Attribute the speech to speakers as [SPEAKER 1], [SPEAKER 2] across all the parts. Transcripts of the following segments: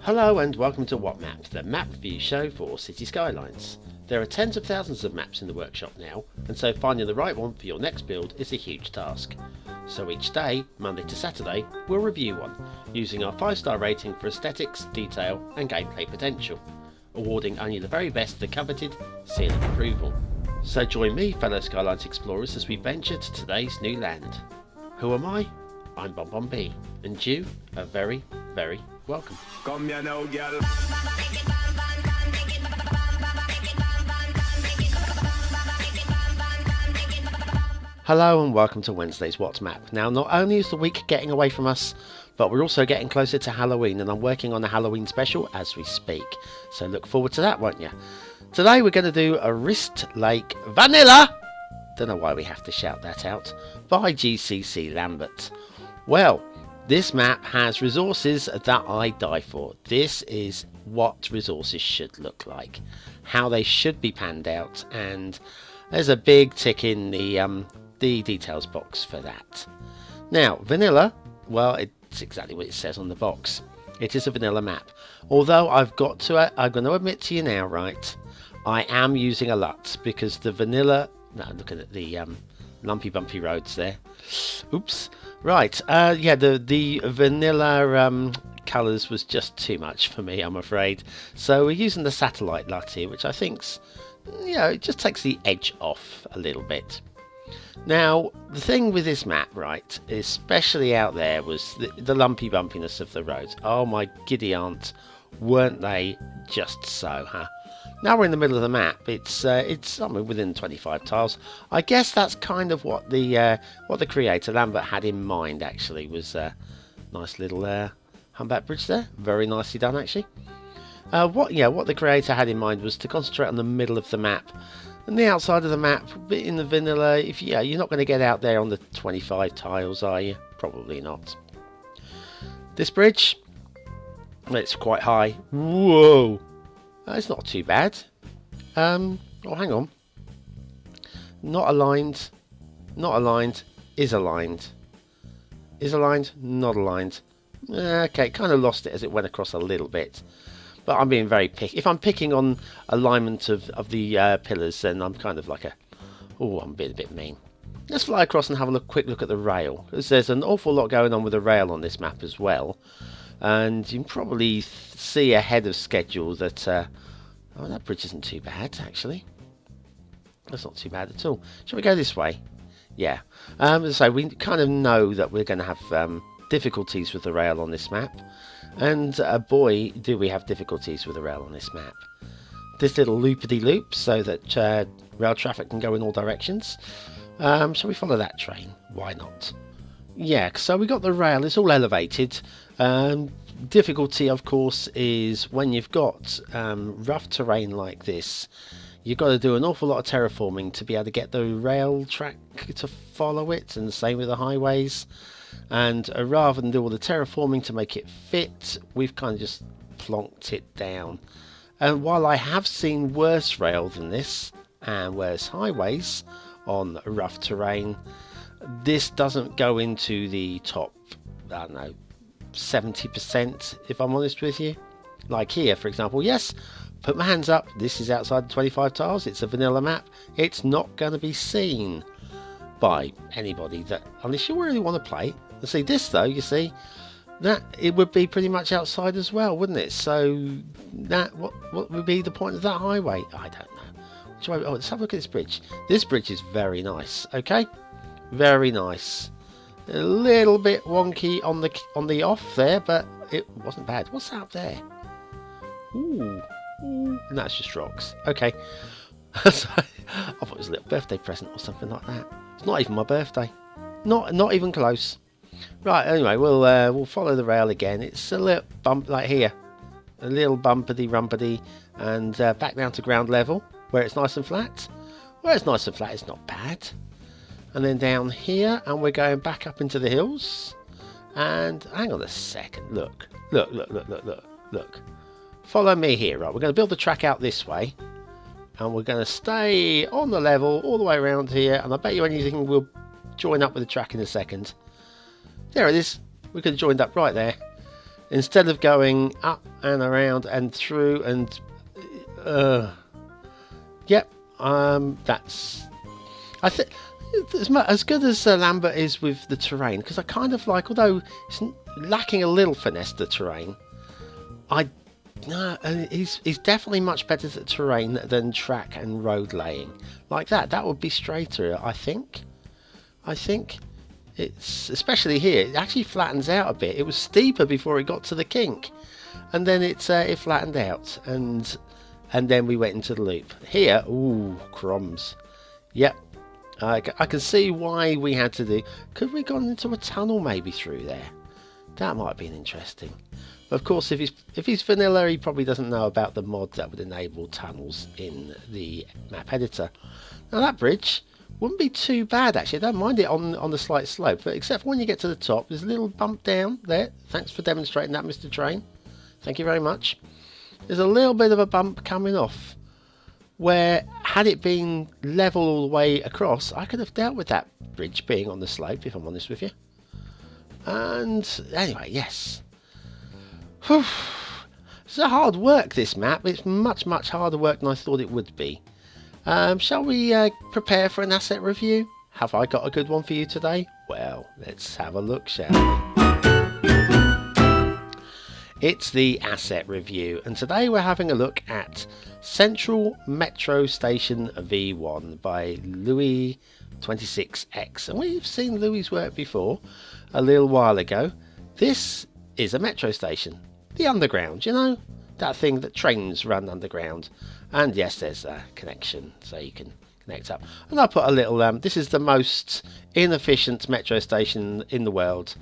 [SPEAKER 1] Hello and welcome to What Map, the map review show for Cities Skylines. There are tens of thousands of maps in the workshop now, and so finding the right one for your next build is a huge task. So each day, Monday to Saturday, we'll review one, using our 5-star rating for aesthetics, detail and gameplay potential, awarding only the very best the coveted seal of approval. So join me, fellow Skylines explorers, as we venture to today's new land. Who am I? I'm BonBonB, and you are very, very welcome.
[SPEAKER 2] Come here now, girl.
[SPEAKER 1] Hello and welcome to Wednesday's What Map. Now, not only is the week getting away from us, but we're also getting closer to Halloween, and I'm working on a Halloween special as we speak. So look forward to that, won't you? Today we're going to do a Ryst Lake Vanilla, don't know why we have to shout that out, by GCC Lambert. Well, this map has resources that I die for. This is what resources should look like, how they should be panned out, and there's a big tick in the details box for that. Now, vanilla, well, it's exactly what it says on the box. It is a vanilla map. Although I'm going to admit to you now, right, I am using a LUT because the vanilla, no, looking at the lumpy bumpy roads there. Oops. Right, yeah, the vanilla colours was just too much for me, I'm afraid. So we're using the satellite LUT here, which I think's, you know, it just takes the edge off a little bit. Now, the thing with this map, right, especially out there, was the lumpy bumpiness of the roads. Oh my giddy aunt, weren't they just so, huh? Now we're in the middle of the map. It's I mean, within 25 tiles. I guess that's kind of what the creator Lambert had in mind. Actually, was a nice little humpback bridge there. Very nicely done, actually. What the creator had in mind was to concentrate on the middle of the map, and the outside of the map. In the vanilla, you're not going to get out there on the 25 tiles, are you? Probably not. This bridge, it's quite high. Whoa. It's not too bad. Oh, hang on. Not aligned. Not aligned. Is aligned. Is aligned. Not aligned. Okay, kind of lost it as it went across a little bit. But I'm being very picky. If I'm picking on alignment of the pillars, then I'm kind of like I'm being a bit mean. Let's fly across and have a quick look at the rail, because there's an awful lot going on with the rail on this map as well. And you can probably see ahead of schedule that oh, that bridge isn't too bad, actually. That's not too bad at all. Shall we go this way? Yeah. So we kind of know that we're going to have difficulties with the rail on this map. And boy, do we have difficulties with the rail on this map. This little loopity-loop so that rail traffic can go in all directions. Shall we follow that train? Why not? Yeah, so we got the rail, it's all elevated. Difficulty, of course, is when you've got rough terrain like this, you've got to do an awful lot of terraforming to be able to get the rail track to follow it, and the same with the highways. And rather than do all the terraforming to make it fit, we've kind of just plonked it down. And while I have seen worse rail than this, and worse highways on rough terrain, this doesn't go into the top, I don't know, 70%, if I'm honest with you. Like here, for example, yes, put my hands up, this is outside the 25 tiles, it's a vanilla map, it's not going to be seen by anybody, that unless you really want to play. And see this though, you see, that it would be pretty much outside as well, wouldn't it? So that what would be the point of that highway? I don't know. Let's have a look at this bridge. This bridge is very nice, okay? Very nice. A little bit wonky on the off there, but it wasn't bad. What's that up there? Ooh, and that's just rocks. Okay. So, I thought it was a little birthday present or something like that. It's not even my birthday. Not even close. Right. Anyway, we'll follow the rail again. It's a little bump like here, a little bumpity rumpity, and back down to ground level where it's nice and flat. Where it's nice and flat, it's not bad. And then down here, and we're going back up into the hills. And hang on a second, look. Follow me here, right? We're going to build the track out this way, and we're going to stay on the level all the way around here. And I bet you anything we'll join up with the track in a second. There it is. We could have joined up right there. instead of going up and around and through and yep, that's, I think, as good as Lambert is with the terrain, because I kind of like, although it's lacking a little finesse, the terrain, he's definitely much better at terrain than track and road laying. Like that would be straighter, I think. It's, especially here, it actually flattens out a bit. It was steeper before it got to the kink, and then it flattened out, and then we went into the loop. Here, ooh, crumbs. Yep. I can see why we had to do... Could we have gone into a tunnel maybe through there? That might have been interesting. But of course, if he's vanilla, he probably doesn't know about the mod that would enable tunnels in the map editor. Now that bridge wouldn't be too bad actually. I don't mind it on the slight slope, but except for when you get to the top, there's a little bump down there. Thanks for demonstrating that, Mr. Train. Thank you very much. There's a little bit of a bump coming off, where had it been level all the way across, I could have dealt with that bridge being on the slope, if I'm honest with you. And anyway, yes. Whew. It's a hard work, this map. It's much harder work than I thought it would be. Shall we prepare for an asset review? Have I got a good one for you today? Well, let's have a look, shall we? It's the asset review, and today we're having a look at Central Metro Station V1 by Louis 26X. And we've seen Louis' work before a little while ago. This is a metro station, the underground, you know, that thing that trains run underground. And yes, there's a connection, so you can connect up. And I'll put a little, this is the most inefficient metro station in the world.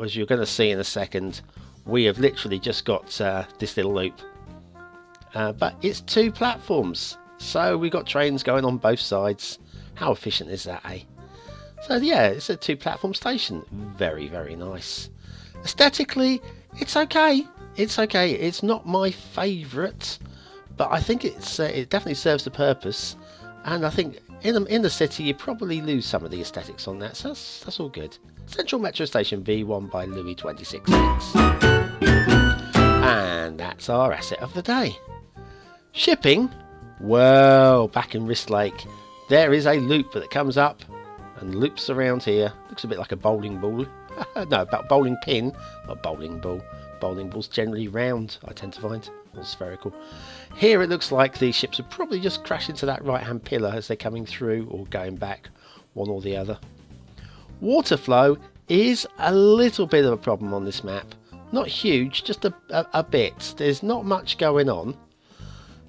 [SPEAKER 1] As you're going to see in a second, we have literally just got this little loop. But it's 2 platforms, so we've got trains going on both sides. How efficient is that, eh? So yeah, it's a 2-platform station. Very nice. Aesthetically, it's okay. It's not my favourite, but I think it definitely serves the purpose. And I think in the city you probably lose some of the aesthetics on that, so that's all good. Central Metro Station V1 by Louis 26X. And that's our asset of the day. Shipping, well, back in Ryst Lake, there is a loop that comes up and loops around here. Looks a bit like a bowling ball. No, about bowling pin, not bowling ball. Bowling balls generally round, I tend to find, or spherical. Here it looks like the ships would probably just crash into that right-hand pillar as they're coming through or going back, one or the other. Water flow is a little bit of a problem on this map. Not huge, just a bit. There's not much going on.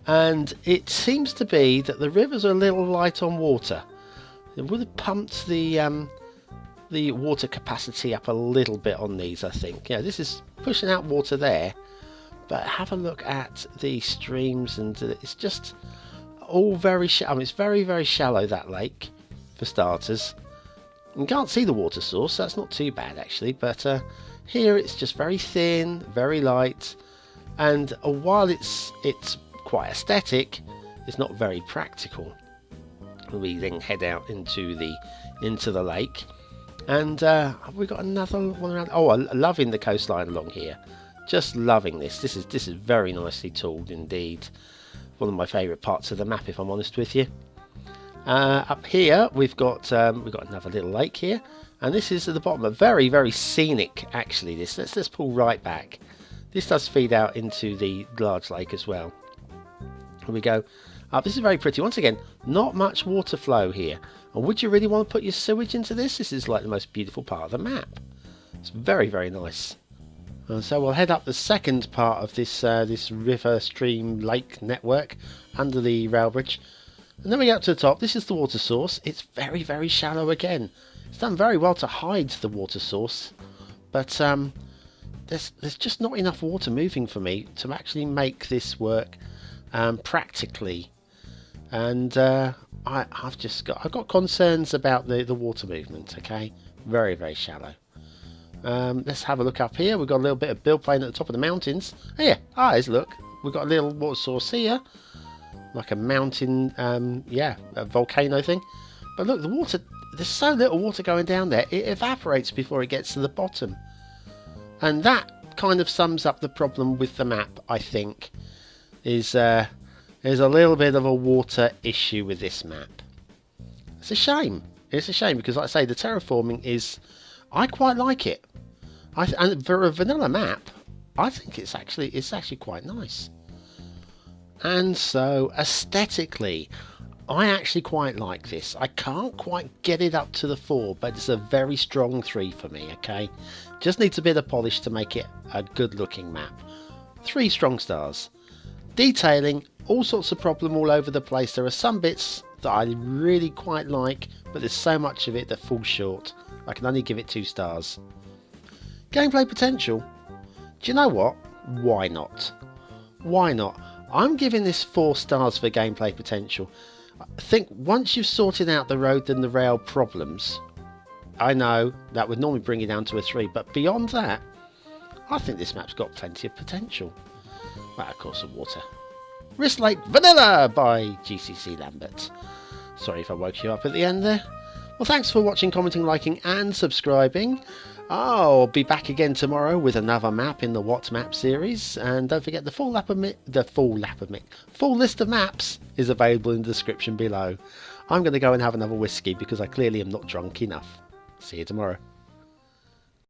[SPEAKER 1] And it seems to be that the rivers are a little light on water. It would have pumped the water capacity up a little bit on these, I think. Yeah, this is pushing out water there. But have a look at the streams, and it's just all very shallow. I mean, it's very shallow, that lake, for starters. You can't see the water source, so that's not too bad actually. But here it's just very thin, very light, and while it's quite aesthetic, it's not very practical. We then head out into the lake, and we've got another one around. Oh, I'm loving the coastline along here. Just loving this. This is very nicely tooled indeed. One of my favourite parts of the map, if I'm honest with you. Up here we've got another little lake here, and this is at the bottom. A very scenic actually. This let's pull right back. This does feed out into the large lake as well. Here we go. This is very pretty. Once again, not much water flow here. And would you really want to put your sewage into this? This is like the most beautiful part of the map. It's very nice. So we'll head up the second part of this this river, stream, lake network under the rail bridge. And then we get up to the top. This is the water source. It's very shallow again. It's done very well to hide the water source. But there's just not enough water moving for me to actually make this work practically. And I've got concerns about the water movement. Okay, very shallow. Let's have a look up here. We've got a little bit of build plane at the top of the mountains. Oh, yeah, there's look. We've got a little water source here, like a mountain, a volcano thing. But look, the water. There's so little water going down there. It evaporates before it gets to the bottom, and that kind of sums up the problem with the map, I think, is there's a little bit of a water issue with this map. It's a shame. It's a shame because, like I say, the terraforming is... I quite like it. And for a vanilla map, I think it's actually quite nice. And so, aesthetically, I actually quite like this. I can't quite get it up to the 4, but it's a very strong 3 for me, okay? Just needs a bit of polish to make it a good looking map. 3 strong stars. Detailing, all sorts of problem all over the place. There are some bits that I really quite like, but there's so much of it that falls short. I can only give it 2 stars. Gameplay potential. Do you know what? Why not? Why not? I'm giving this 4 stars for gameplay potential. I think once you've sorted out the road and the rail problems, I know that would normally bring it down to a 3, but beyond that, I think this map's got plenty of potential. Well, of course, the water. Ryst Lake Vanilla by GCC Lambert. Sorry if I woke you up at the end there. Well, thanks for watching, commenting, liking and subscribing. I'll be back again tomorrow with another map in the What Map series, and don't forget the full list of maps is available in the description below. I'm going to go and have another whiskey because I clearly am not drunk enough. See you tomorrow.